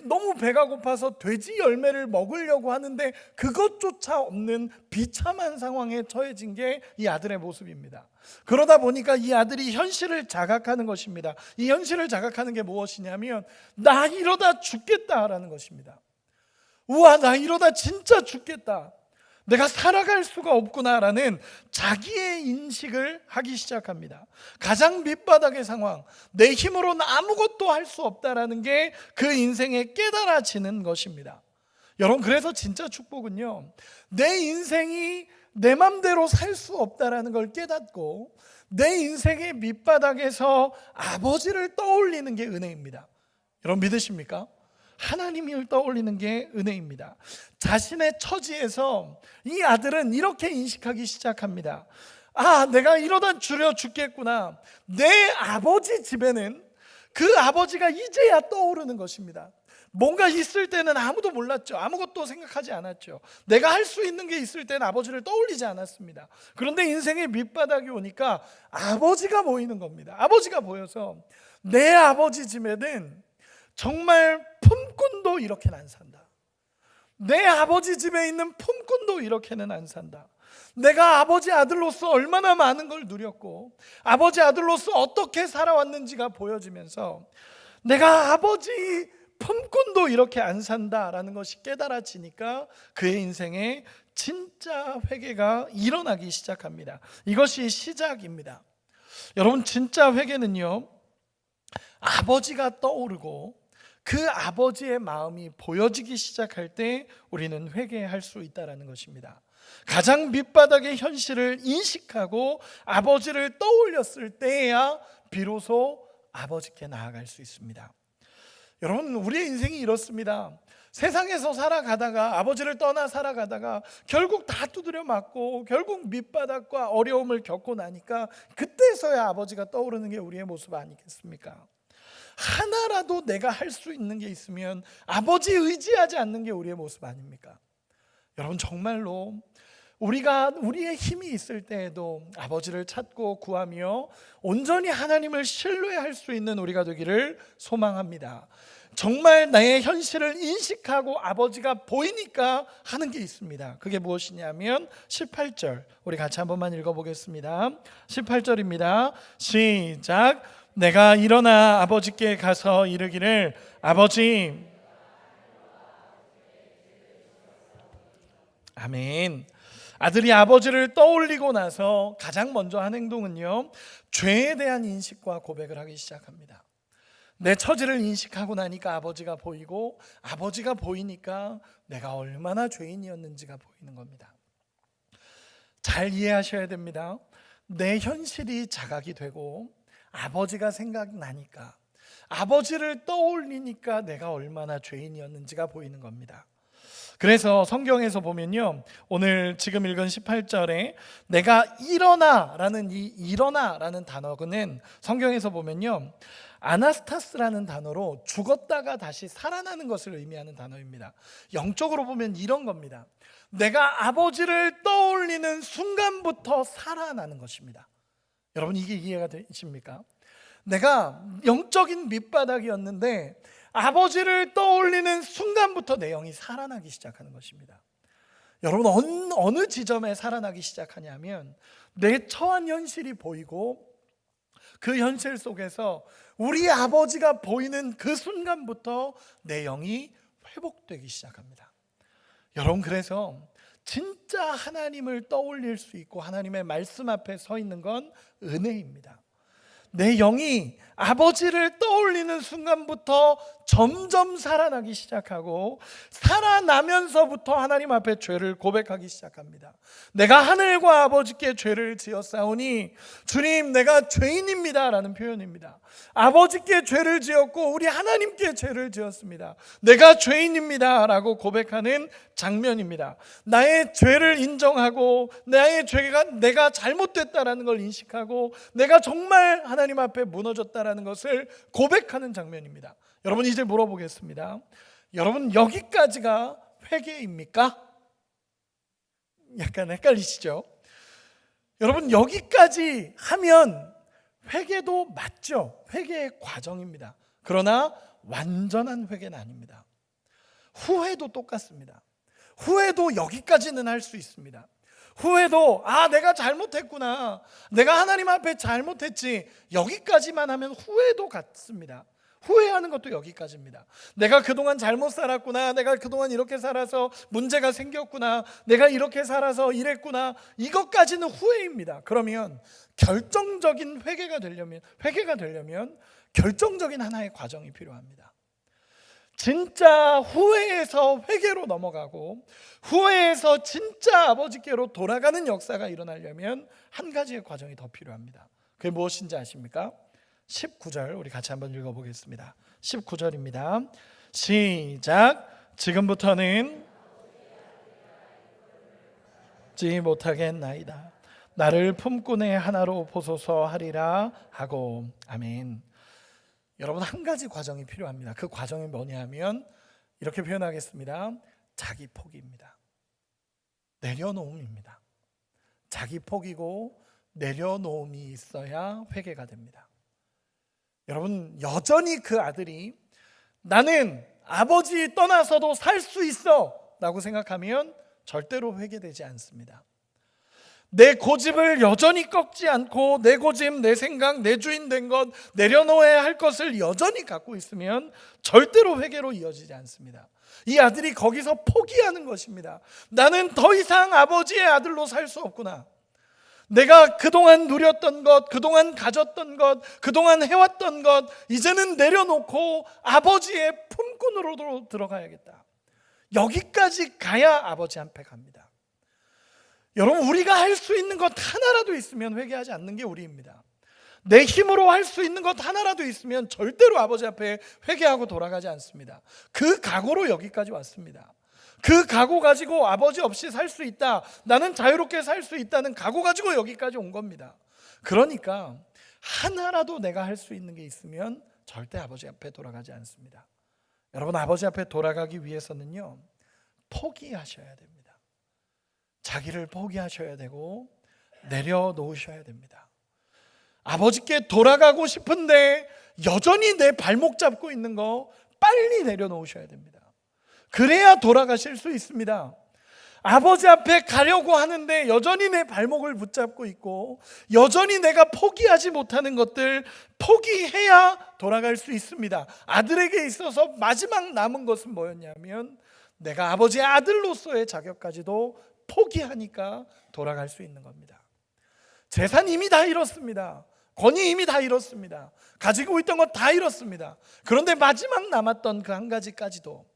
너무 배가 고파서 돼지 열매를 먹으려고 하는데 그것조차 없는 비참한 상황에 처해진 게 이 아들의 모습입니다. 그러다 보니까 이 아들이 현실을 자각하는 것입니다. 이 현실을 자각하는 게 무엇이냐면 나 이러다 죽겠다라는 것입니다. 우와, 나 이러다 진짜 죽겠다, 내가 살아갈 수가 없구나라는 자기의 인식을 하기 시작합니다. 가장 밑바닥의 상황, 내 힘으로는 아무것도 할 수 없다라는 게 그 인생에 깨달아지는 것입니다. 여러분, 그래서 진짜 축복은요, 내 인생이 내 맘대로 살 수 없다라는 걸 깨닫고 내 인생의 밑바닥에서 아버지를 떠올리는 게 은혜입니다. 여러분, 믿으십니까? 하나님을 떠올리는 게 은혜입니다. 자신의 처지에서 이 아들은 이렇게 인식하기 시작합니다. 아, 내가 이러다 죽겠구나. 내 아버지 집에는 그 아버지가 이제야 떠오르는 것입니다. 뭔가 있을 때는 아무도 몰랐죠. 아무것도 생각하지 않았죠. 내가 할 수 있는 게 있을 때는 아버지를 떠올리지 않았습니다. 그런데 인생의 밑바닥이 오니까 아버지가 보이는 겁니다. 아버지가 보여서 내 아버지 집에는 정말 품꾼도 이렇게는 안 산다. 내 아버지 집에 있는 품꾼도 이렇게는 안 산다. 내가 아버지 아들로서 얼마나 많은 걸 누렸고 아버지 아들로서 어떻게 살아왔는지가 보여지면서 내가 아버지 품꾼도 이렇게 안 산다라는 것이 깨달아지니까 그의 인생에 진짜 회개가 일어나기 시작합니다. 이것이 시작입니다. 여러분, 진짜 회개는요, 아버지가 떠오르고 그 아버지의 마음이 보여지기 시작할 때 우리는 회개할 수 있다는 것입니다. 가장 밑바닥의 현실을 인식하고 아버지를 떠올렸을 때야 비로소 아버지께 나아갈 수 있습니다. 여러분, 우리의 인생이 이렇습니다. 세상에서 살아가다가 아버지를 떠나 살아가다가 결국 다 두드려 맞고 결국 밑바닥과 어려움을 겪고 나니까 그때서야 아버지가 떠오르는 게 우리의 모습 아니겠습니까? 하나라도 내가 할 수 있는 게 있으면 아버지 의지하지 않는 게 우리의 모습 아닙니까? 여러분, 정말로 우리가 우리의 힘이 있을 때에도 아버지를 찾고 구하며 온전히 하나님을 신뢰할 수 있는 우리가 되기를 소망합니다. 정말 나의 현실을 인식하고 아버지가 보이니까 하는 게 있습니다. 그게 무엇이냐면 18절, 우리 같이 한 번만 읽어보겠습니다. 18절입니다. 시작. 내가 일어나 아버지께 가서 이르기를 아버지. 아멘. 아들이 아버지를 떠올리고 나서 가장 먼저 한 행동은요, 죄에 대한 인식과 고백을 하기 시작합니다. 내 처지를 인식하고 나니까 아버지가 보이고 아버지가 보이니까 내가 얼마나 죄인이었는지가 보이는 겁니다. 잘 이해하셔야 됩니다. 내 현실이 자각이 되고 아버지가 생각나니까 아버지를 떠올리니까 내가 얼마나 죄인이었는지가 보이는 겁니다. 그래서 성경에서 보면요, 오늘 지금 읽은 18절에 내가 일어나라는 이 일어나라는 단어는 성경에서 보면요, 아나스타스라는 단어로 죽었다가 다시 살아나는 것을 의미하는 단어입니다. 영적으로 보면 이런 겁니다. 내가 아버지를 떠올리는 순간부터 살아나는 것입니다. 여러분, 이게 이해가 되십니까? 내가 영적인 밑바닥이었는데 아버지를 떠올리는 순간부터 내 영이 살아나기 시작하는 것입니다. 여러분, 어느 지점에 살아나기 시작하냐면 내 처한 현실이 보이고 그 현실 속에서 우리 아버지가 보이는 그 순간부터 내 영이 회복되기 시작합니다. 여러분, 그래서 진짜 하나님을 떠올릴 수 있고 하나님의 말씀 앞에 서 있는 건 은혜입니다. 내 영이 아버지를 떠올리는 순간부터 점점 살아나기 시작하고 살아나면서부터 하나님 앞에 죄를 고백하기 시작합니다. 내가 하늘과 아버지께 죄를 지었사오니 주님, 내가 죄인입니다 라는 표현입니다. 아버지께 죄를 지었고 우리 하나님께 죄를 지었습니다. 내가 죄인입니다 라고 고백하는 장면입니다. 나의 죄를 인정하고 나의 죄가 내가 잘못됐다라는 걸 인식하고 내가 정말 하나님 앞에 무너졌다라는 것을 고백하는 장면입니다. 여러분, 이제 물어보겠습니다. 여러분, 여기까지가 회개입니까? 약간 헷갈리시죠? 여러분, 여기까지 하면 회개도 맞죠? 회개의 과정입니다. 그러나 완전한 회개는 아닙니다. 후회도 똑같습니다. 후회도 여기까지는 할 수 있습니다. 후회도 내가 잘못했구나, 내가 하나님 앞에 잘못했지, 여기까지만 하면 후회도 같습니다. 후회하는 것도 여기까지입니다. 내가 그동안 잘못 살았구나, 내가 그동안 이렇게 살아서 문제가 생겼구나, 내가 이렇게 살아서 이랬구나, 이것까지는 후회입니다. 그러면 결정적인 회개가 되려면 결정적인 하나의 과정이 필요합니다. 진짜 후회에서 회개로 넘어가고 후회에서 진짜 아버지께로 돌아가는 역사가 일어나려면 한 가지의 과정이 더 필요합니다. 그게 무엇인지 아십니까? 19절 우리 같이 한번 읽어보겠습니다. 19절입니다. 시작. 지금부터는 지 못하겠나이다. 나를 품꾼의 하나로 보소서 하리라 하고. 아멘. 여러분, 한 가지 과정이 필요합니다. 그 과정이 뭐냐면 이렇게 표현하겠습니다. 자기 포기입니다. 내려놓음입니다. 자기 포기고 내려놓음이 있어야 회개가 됩니다. 여러분, 여전히 그 아들이 나는 아버지 떠나서도 살 수 있어 라고 생각하면 절대로 회개되지 않습니다. 내 고집을 여전히 꺾지 않고 내 고집, 내 생각, 내 주인 된 것, 내려놓아야 할 것을 여전히 갖고 있으면 절대로 회개로 이어지지 않습니다. 이 아들이 거기서 포기하는 것입니다. 나는 더 이상 아버지의 아들로 살 수 없구나. 내가 그동안 누렸던 것, 그동안 가졌던 것, 그동안 해왔던 것, 이제는 내려놓고 아버지의 품꾼으로 들어가야겠다. 여기까지 가야 아버지 앞에 갑니다. 여러분, 우리가 할 수 있는 것 하나라도 있으면 회개하지 않는 게 우리입니다. 내 힘으로 할 수 있는 것 하나라도 있으면 절대로 아버지 앞에 회개하고 돌아가지 않습니다. 그 각오로 여기까지 왔습니다. 그 각오 가지고 아버지 없이 살 수 있다, 나는 자유롭게 살 수 있다는 각오 가지고 여기까지 온 겁니다. 그러니까 하나라도 내가 할 수 있는 게 있으면 절대 아버지 앞에 돌아가지 않습니다. 여러분, 아버지 앞에 돌아가기 위해서는요, 포기하셔야 됩니다. 자기를 포기하셔야 되고 내려놓으셔야 됩니다. 아버지께 돌아가고 싶은데 여전히 내 발목 잡고 있는 거 빨리 내려놓으셔야 됩니다. 그래야 돌아가실 수 있습니다. 아버지 앞에 가려고 하는데 여전히 내 발목을 붙잡고 있고 여전히 내가 포기하지 못하는 것들 포기해야 돌아갈 수 있습니다. 아들에게 있어서 마지막 남은 것은 뭐였냐면 내가 아버지의 아들로서의 자격까지도 포기하니까 돌아갈 수 있는 겁니다. 재산 이미 다 잃었습니다. 권위 이미 다 잃었습니다. 가지고 있던 것 다 잃었습니다. 그런데 마지막 남았던 그 한 가지까지도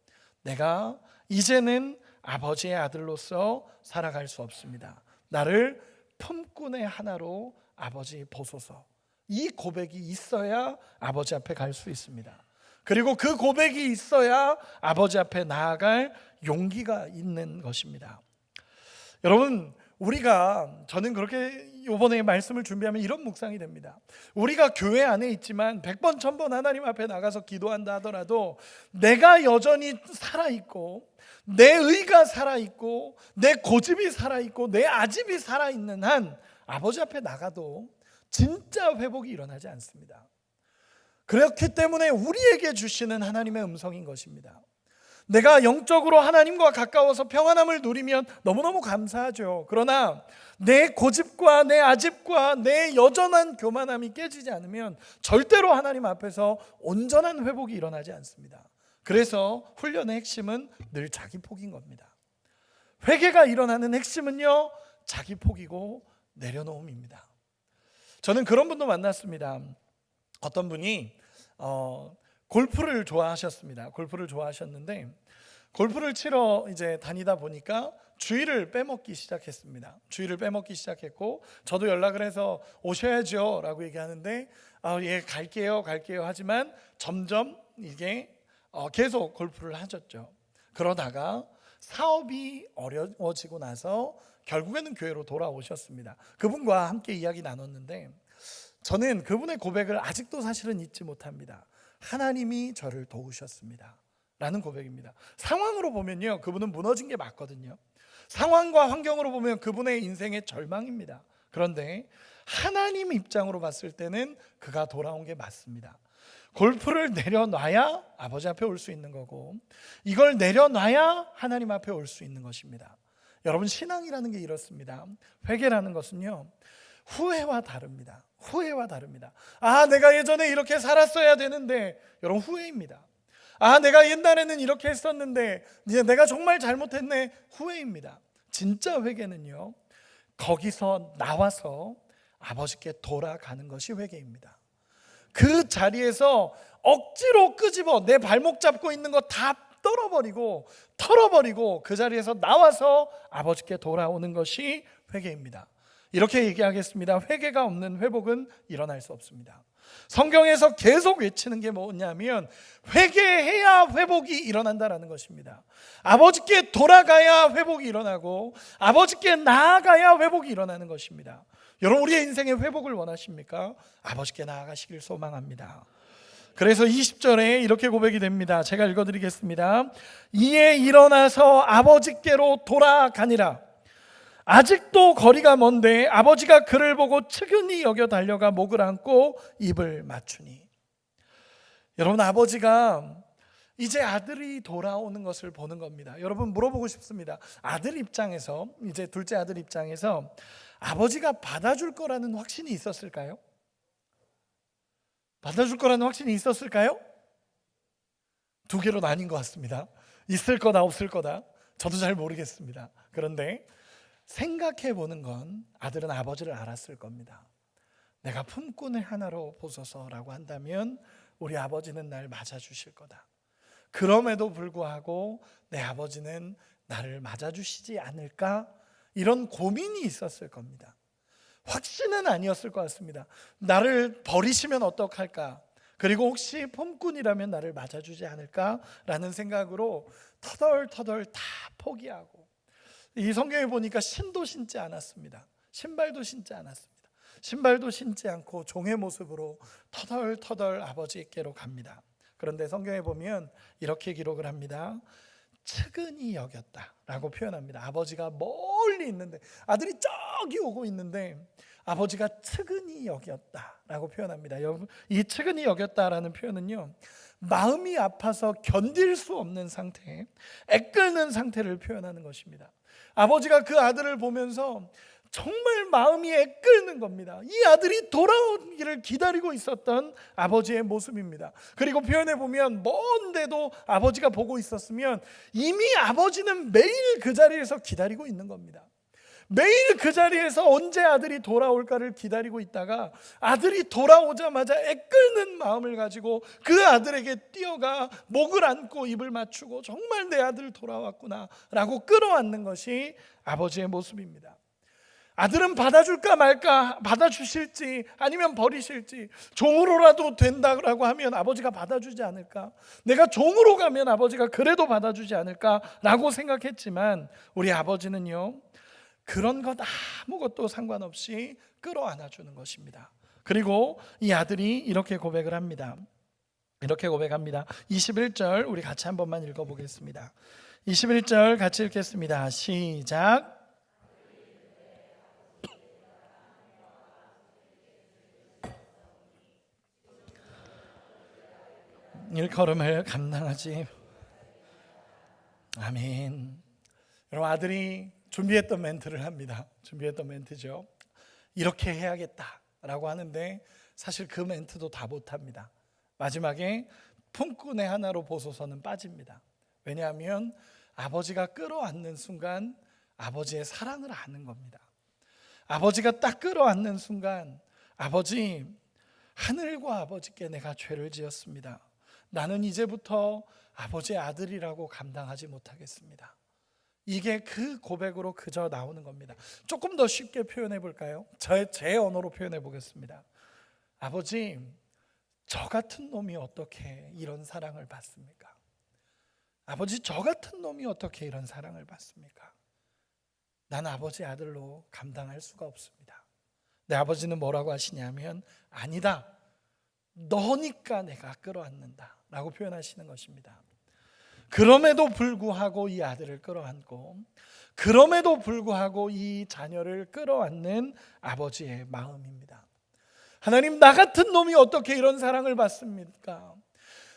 내가 이제는 아버지의 아들로서 살아갈 수 없습니다. 나를 품꾼의 하나로 아버지 보소서. 이 고백이 있어야 아버지 앞에 갈 수 있습니다. 그리고 그 고백이 있어야 아버지 앞에 나아갈 용기가 있는 것입니다. 여러분, 저는 그렇게 이번에 말씀을 준비하면 이런 묵상이 됩니다. 우리가 교회 안에 있지만 100번 1000번 하나님 앞에 나가서 기도한다 하더라도 내가 여전히 살아있고 내 의가 살아있고 내 고집이 살아있고 내 아집이 살아있는 한 아버지 앞에 나가도 진짜 회복이 일어나지 않습니다. 그렇기 때문에 우리에게 주시는 하나님의 음성인 것입니다. 내가 영적으로 하나님과 가까워서 평안함을 누리면 너무너무 감사하죠. 그러나 내 고집과 내 아집과 내 여전한 교만함이 깨지지 않으면 절대로 하나님 앞에서 온전한 회복이 일어나지 않습니다. 그래서 훈련의 핵심은 늘 자기 포기인 겁니다. 회개가 일어나는 핵심은요, 자기 포기고 내려놓음입니다. 저는 그런 분도 만났습니다. 어떤 분이 골프를 좋아하셨습니다. 골프를 좋아하셨는데 골프를 치러 이제 다니다 보니까 주일을 빼먹기 시작했습니다. 주일을 빼먹기 시작했고 저도 연락을 해서 오셔야죠 라고 얘기하는데 예, 갈게요 하지만 점점 이게 계속 골프를 하셨죠. 그러다가 사업이 어려워지고 나서 결국에는 교회로 돌아오셨습니다. 그분과 함께 이야기 나눴는데 저는 그분의 고백을 아직도 사실은 잊지 못합니다. 하나님이 저를 도우셨습니다 라는 고백입니다. 상황으로 보면요, 그분은 무너진 게 맞거든요. 상황과 환경으로 보면 그분의 인생의 절망입니다. 그런데 하나님 입장으로 봤을 때는 그가 돌아온 게 맞습니다. 골프를 내려놔야 아버지 앞에 올 수 있는 거고, 이걸 내려놔야 하나님 앞에 올 수 있는 것입니다. 여러분, 신앙이라는 게 이렇습니다. 회개라는 것은요, 후회와 다릅니다. 후회와 다릅니다. 내가 예전에 이렇게 살았어야 되는데, 여러분, 후회입니다. 내가 옛날에는 이렇게 했었는데 이제 내가 정말 잘못했네, 후회입니다. 진짜 회개는요, 거기서 나와서 아버지께 돌아가는 것이 회개입니다. 그 자리에서 억지로 끄집어 내 발목 잡고 있는 거 다 털어버리고 그 자리에서 나와서 아버지께 돌아오는 것이 회개입니다. 이렇게 얘기하겠습니다. 회개가 없는 회복은 일어날 수 없습니다. 성경에서 계속 외치는 게 뭐냐면, 회개해야 회복이 일어난다라는 것입니다. 아버지께 돌아가야 회복이 일어나고, 아버지께 나아가야 회복이 일어나는 것입니다. 여러분, 우리의 인생의 회복을 원하십니까? 아버지께 나아가시길 소망합니다. 그래서 20절에 이렇게 고백이 됩니다. 제가 읽어드리겠습니다. 이에 일어나서 아버지께로 돌아가니라. 아직도 거리가 먼데 아버지가 그를 보고 측은히 여겨 달려가 목을 안고 입을 맞추니. 여러분, 아버지가 이제 아들이 돌아오는 것을 보는 겁니다. 여러분, 물어보고 싶습니다. 아들 입장에서, 이제 둘째 아들 입장에서 아버지가 받아줄 거라는 확신이 있었을까요? 받아줄 거라는 확신이 있었을까요? 두 개로 나뉜 것 같습니다. 있을 거다 없을 거다, 저도 잘 모르겠습니다. 그런데 생각해 보는 건 아들은 아버지를 알았을 겁니다. 내가 품꾼을 하나로 보소서라고 한다면 우리 아버지는 날 맞아주실 거다. 그럼에도 불구하고 내 아버지는 나를 맞아주시지 않을까? 이런 고민이 있었을 겁니다. 확신은 아니었을 것 같습니다. 나를 버리시면 어떡할까? 그리고 혹시 품꾼이라면 나를 맞아주지 않을까라는 생각으로 터덜터덜 다 포기하고, 이 성경에 보니까 신도 신지 않았습니다. 신발도 신지 않았습니다. 신발도 신지 않고 종의 모습으로 터덜터덜 아버지께로 갑니다. 그런데 성경에 보면 이렇게 기록을 합니다. 측은히 여겼다라고 표현합니다. 아버지가 멀리 있는데, 아들이 저기 오고 있는데 아버지가 측은히 여겼다라고 표현합니다. 여러분, 이 측은히 여겼다라는 표현은요, 마음이 아파서 견딜 수 없는 상태, 애끓는 상태를 표현하는 것입니다. 아버지가 그 아들을 보면서 정말 마음이 애끓는 겁니다. 이 아들이 돌아오기를 기다리고 있었던 아버지의 모습입니다. 그리고 표현해 보면 먼데도 아버지가 보고 있었으면 이미 아버지는 매일 그 자리에서 기다리고 있는 겁니다. 매일 그 자리에서 언제 아들이 돌아올까를 기다리고 있다가 아들이 돌아오자마자 애끓는 마음을 가지고 그 아들에게 뛰어가 목을 안고 입을 맞추고 정말 내 아들 돌아왔구나 라고 끌어안는 것이 아버지의 모습입니다. 아들은 받아줄까 말까, 받아주실지 아니면 버리실지, 종으로라도 된다고 하면 아버지가 받아주지 않을까, 내가 종으로 가면 아버지가 그래도 받아주지 않을까라고 생각했지만 우리 아버지는요, 그런 것 아무것도 상관없이 끌어안아주는 것입니다. 그리고 이 아들이 이렇게 고백을 합니다. 이렇게 고백합니다. 21절 우리 같이 한 번만 읽어보겠습니다. 21절 같이 읽겠습니다. 시작. 일걸음을 감당하지. 아멘. 여러분, 아들이 준비했던 멘트를 합니다. 준비했던 멘트죠. 이렇게 해야겠다라고 하는데 사실 그 멘트도 다 못합니다. 마지막에 품꾼의 하나로 보소서는 빠집니다. 왜냐하면 아버지가 끌어안는 순간 아버지의 사랑을 아는 겁니다. 아버지가 딱 끌어안는 순간, 아버지, 하늘과 아버지께 내가 죄를 지었습니다. 나는 이제부터 아버지의 아들이라고 감당하지 못하겠습니다. 이게 그 고백으로 그저 나오는 겁니다. 조금 더 쉽게 표현해 볼까요? 제 언어로 표현해 보겠습니다. 아버지, 저 같은 놈이 어떻게 이런 사랑을 받습니까? 아버지, 저 같은 놈이 어떻게 이런 사랑을 받습니까? 난 아버지 아들로 감당할 수가 없습니다. 내 아버지는 뭐라고 하시냐면, 아니다, 너니까 내가 끌어안는다 라고 표현하시는 것입니다. 그럼에도 불구하고 이 아들을 끌어안고, 그럼에도 불구하고 이 자녀를 끌어안는 아버지의 마음입니다. 하나님, 나 같은 놈이 어떻게 이런 사랑을 받습니까?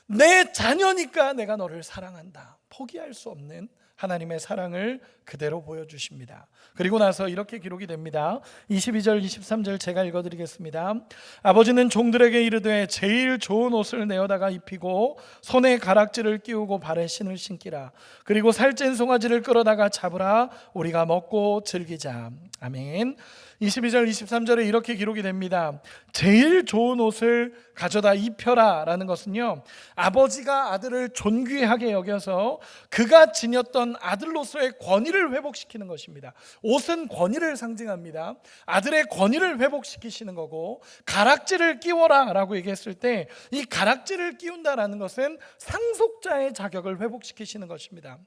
내 자녀니까 내가 너를 사랑한다. 포기할 수 없는 하나님의 사랑을 그대로 보여주십니다. 그리고 나서 이렇게 기록이 됩니다. 22절 23절 제가 읽어드리겠습니다. 아버지는 종들에게 이르되 제일 좋은 옷을 내어다가 입히고 손에 가락지를 끼우고 발에 신을 신기라. 그리고 살찐 송아지를 끌어다가 잡으라. 우리가 먹고 즐기자. 아멘. 22절 23절에 이렇게 기록이 됩니다. 제일 좋은 옷을 가져다 입혀라 라는 것은요, 아버지가 아들을 존귀하게 여겨서 그가 지녔던 아들로서의 권위를 회복시키는 것입니다. 옷은 권위를 상징합니다. 아들의 권위를 회복시키시는 거고, 가락지를 끼워라 라고 얘기했을 때 이 가락지를 끼운다라는 것은 상속자의 자격을 회복시키시는 것입니다.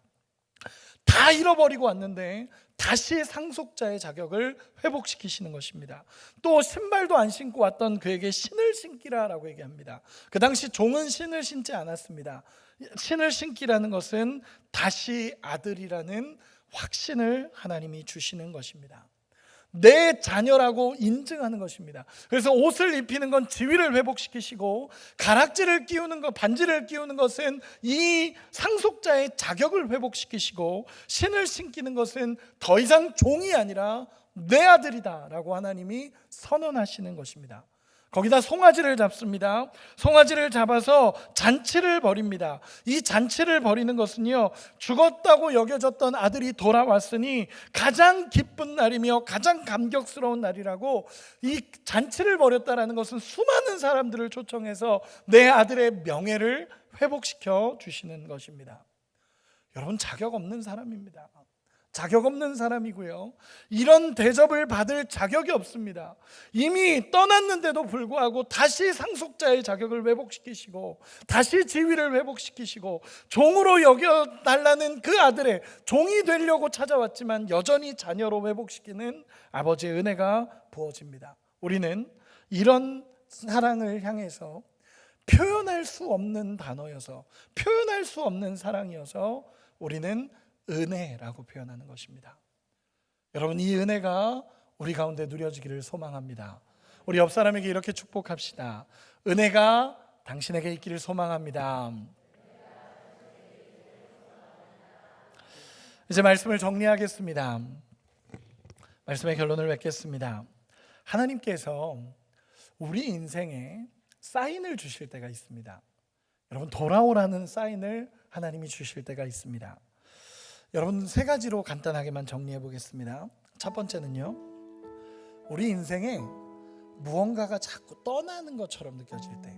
다 잃어버리고 왔는데 다시 상속자의 자격을 회복시키시는 것입니다. 또 신발도 안 신고 왔던 그에게 신을 신기라라고 얘기합니다. 그 당시 종은 신을 신지 않았습니다. 신을 신기라는 것은 다시 아들이라는 확신을 하나님이 주시는 것입니다. 내 자녀라고 인증하는 것입니다. 그래서 옷을 입히는 건 지위를 회복시키시고, 가락지를 끼우는 것, 반지를 끼우는 것은 이 상속자의 자격을 회복시키시고, 신을 신기는 것은 더 이상 종이 아니라 내 아들이다 라고 하나님이 선언하시는 것입니다. 거기다 송아지를 잡습니다. 송아지를 잡아서 잔치를 벌입니다. 이 잔치를 벌이는 것은요, 죽었다고 여겨졌던 아들이 돌아왔으니 가장 기쁜 날이며 가장 감격스러운 날이라고, 이 잔치를 벌였다라는 것은 수많은 사람들을 초청해서 내 아들의 명예를 회복시켜 주시는 것입니다. 여러분, 자격 없는 사람입니다. 자격 없는 사람이고요, 이런 대접을 받을 자격이 없습니다. 이미 떠났는데도 불구하고 다시 상속자의 자격을 회복시키시고, 다시 지위를 회복시키시고, 종으로 여겨달라는 그 아들의 종이 되려고 찾아왔지만 여전히 자녀로 회복시키는 아버지의 은혜가 부어집니다. 우리는 이런 사랑을 향해서 표현할 수 없는 단어여서, 표현할 수 없는 사랑이어서 우리는 은혜라고 표현하는 것입니다. 여러분, 이 은혜가 우리 가운데 누려지기를 소망합니다. 우리 옆 사람에게 이렇게 축복합시다. 은혜가 당신에게 있기를 소망합니다. 이제 말씀을 정리하겠습니다. 말씀의 결론을 맺겠습니다. 하나님께서 우리 인생에 사인을 주실 때가 있습니다. 여러분, 돌아오라는 사인을 하나님이 주실 때가 있습니다. 여러분, 세 가지로 간단하게만 정리해 보겠습니다. 첫 번째는요, 우리 인생에 무언가가 자꾸 떠나는 것처럼 느껴질 때,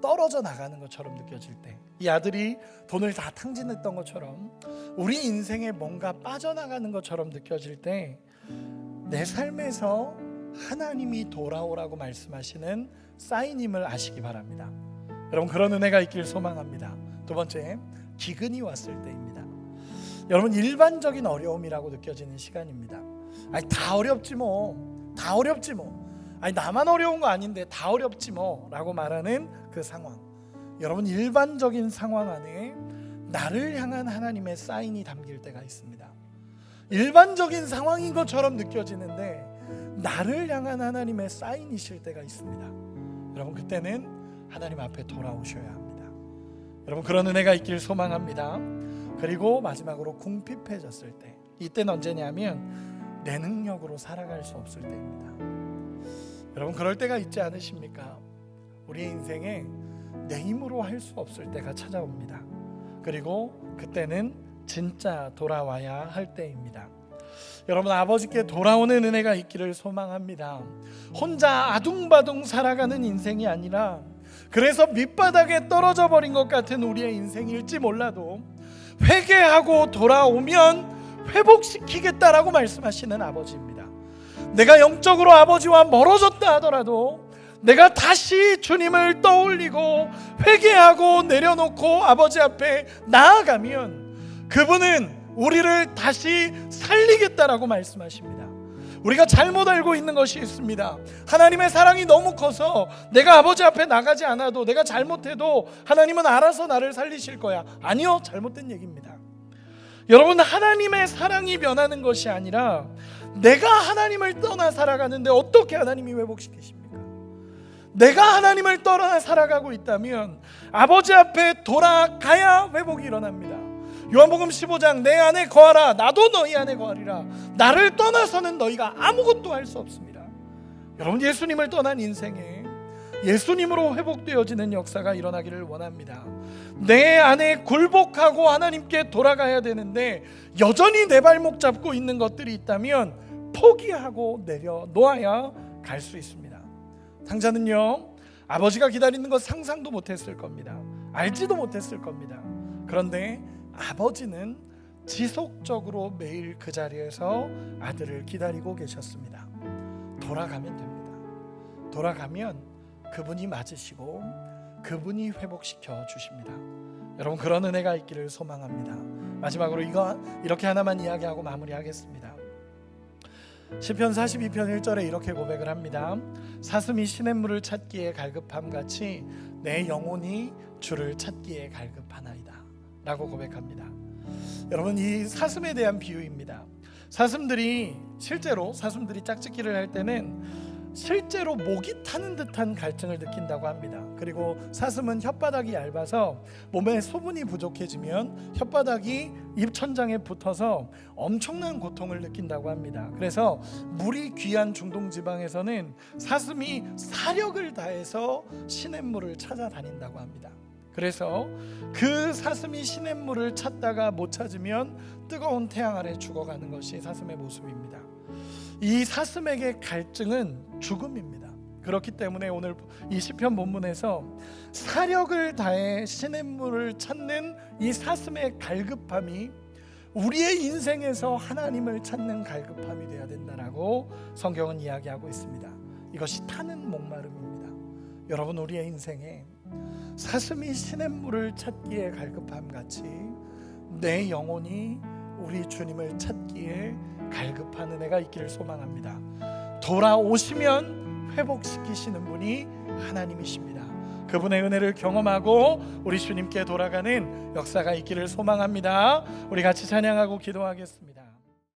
떨어져 나가는 것처럼 느껴질 때, 이 아들이 돈을 다 탕진했던 것처럼 우리 인생에 뭔가 빠져나가는 것처럼 느껴질 때, 내 삶에서 하나님이 돌아오라고 말씀하시는 사인임을 아시기 바랍니다. 여러분, 그런 은혜가 있길 소망합니다. 두 번째, 기근이 왔을 때입니다. 여러분, 일반적인 어려움이라고 느껴지는 시간입니다. 아니, 다 어렵지 뭐, 다 어렵지 뭐, 아니, 나만 어려운 거 아닌데 다 어렵지 뭐 라고 말하는 그 상황. 여러분, 일반적인 상황 안에 나를 향한 하나님의 사인이 담길 때가 있습니다. 일반적인 상황인 것처럼 느껴지는데 나를 향한 하나님의 사인이실 때가 있습니다. 여러분, 그때는 하나님 앞에 돌아오셔야 합니다. 여러분, 그런 은혜가 있길 소망합니다. 그리고 마지막으로 궁핍해졌을 때, 이때는 언제냐면 내 능력으로 살아갈 수 없을 때입니다. 여러분, 그럴 때가 있지 않으십니까? 우리의 인생에 내 힘으로 할 수 없을 때가 찾아옵니다. 그리고 그때는 진짜 돌아와야 할 때입니다. 여러분, 아버지께 돌아오는 은혜가 있기를 소망합니다. 혼자 아둥바둥 살아가는 인생이 아니라, 그래서 밑바닥에 떨어져 버린 것 같은 우리의 인생일지 몰라도 회개하고 돌아오면 회복시키겠다라고 말씀하시는 아버지입니다. 내가 영적으로 아버지와 멀어졌다 하더라도 내가 다시 주님을 떠올리고 회개하고 내려놓고 아버지 앞에 나아가면 그분은 우리를 다시 살리겠다라고 말씀하십니다. 우리가 잘못 알고 있는 것이 있습니다. 하나님의 사랑이 너무 커서 내가 아버지 앞에 나가지 않아도, 내가 잘못해도 하나님은 알아서 나를 살리실 거야. 아니요, 잘못된 얘기입니다. 여러분, 하나님의 사랑이 변하는 것이 아니라 내가 하나님을 떠나 살아가는데 어떻게 하나님이 회복시키십니까? 내가 하나님을 떠나 살아가고 있다면 아버지 앞에 돌아가야 회복이 일어납니다. 요한복음 15장 내 안에 거하라 나도 너희 안에 거하리라. 나를 떠나서는 너희가 아무것도 할 수 없습니다. 여러분, 예수님을 떠난 인생에 예수님으로 회복되어지는 역사가 일어나기를 원합니다. 내 안에 굴복하고 하나님께 돌아가야 되는데 여전히 내 발목 잡고 있는 것들이 있다면 포기하고 내려놓아야 갈 수 있습니다. 상자는요, 아버지가 기다리는 것 상상도 못했을 겁니다. 알지도 못했을 겁니다. 그런데 아버지는 지속적으로 매일 그 자리에서 아들을 기다리고 계셨습니다. 돌아가면 됩니다. 돌아가면 그분이 맞으시고 그분이 회복시켜 주십니다. 여러분, 그런 은혜가 있기를 소망합니다. 마지막으로 이렇게 하나만 이야기하고 마무리하겠습니다. 시편 42편 1절에 이렇게 고백을 합니다. 사슴이 시냇물을 찾기에 갈급함 같이 내 영혼이 주를 찾기에 갈급하나이다 라고 고백합니다. 여러분, 이 사슴에 대한 비유입니다. 사슴들이 짝짓기를 할 때는 실제로 목이 타는 듯한 갈증을 느낀다고 합니다. 그리고 사슴은 혓바닥이 얇아서 몸에 수분이 부족해지면 혓바닥이 입천장에 붙어서 엄청난 고통을 느낀다고 합니다. 그래서 물이 귀한 중동 지방에서는 사슴이 사력을 다해서 시냇물을 찾아다닌다고 합니다. 그래서 그 사슴이 시냇물을 찾다가 못 찾으면 뜨거운 태양 아래 죽어가는 것이 사슴의 모습입니다. 이 사슴에게 갈증은 죽음입니다. 그렇기 때문에 오늘 이 시편 본문에서 사력을 다해 시냇물을 찾는 이 사슴의 갈급함이 우리의 인생에서 하나님을 찾는 갈급함이 되어야 된다라고 성경은 이야기하고 있습니다. 이것이 타는 목마름입니다. 여러분, 우리의 인생에 사슴이 시냇물을 찾기에 갈급함 같이 내 영혼이 우리 주님을 찾기에 갈급한 은혜가 있기를 소망합니다. 돌아오시면 회복시키시는 분이 하나님이십니다. 그분의 은혜를 경험하고 우리 주님께 돌아가는 역사가 있기를 소망합니다. 우리 같이 찬양하고 기도하겠습니다.